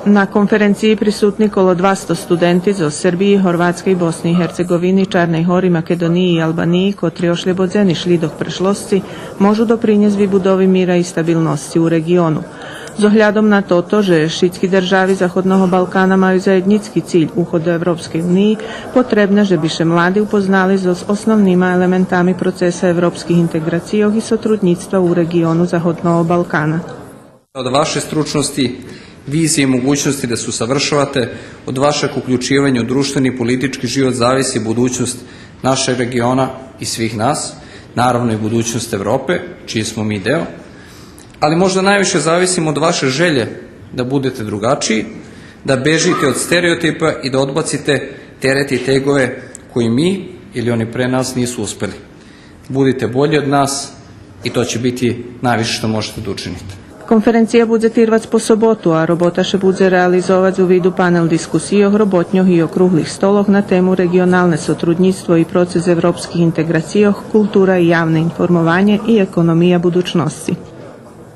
Na konferenciji prisutni kolo 200 studenti zo Srbiji, Horvatske i Bosni i Hercegovini, Čarnej Hori, Makedoniji i Albaniji, kotri ošlebodzeni šli do prešlosti, možu doprinjeti vybudovi mira i stabilnosti u regionu. Z ohľadom na toto, že šítski državi Zahodného Balkána majú zajednický cilj úchod do Európskej unii, potrebné, že by še mladi upoznali so s osnovnýma elementami procesa evropskih integracijoh i sotrudnictva u regionu Zahodného Balkana. Od vaše stručnosti, vizije i mogućnosti da se usavršavate, od vašeg uključivanja u društveni i politički život zavisi budućnost našeg regiona i svih nas, naravno i budućnost Evrope, čiji smo mi deo, ali možda najviše zavisimo od vaše želje da budete drugačiji, da bežite od stereotipa i da odbacite terete i tegove koji mi ili oni pre nas nisu uspeli. Budite bolji od nas i to će biti najviše što možete da učinite. Konferencija bude trvati po sobotu, a robota še bude realizovati u vidu panel diskusijoh, robotnjoh i okruglih stoloh na temu regionalne sotrudnictvo i proces evropskih integracijoh, kultura i javne informovanje i ekonomija budućnosti.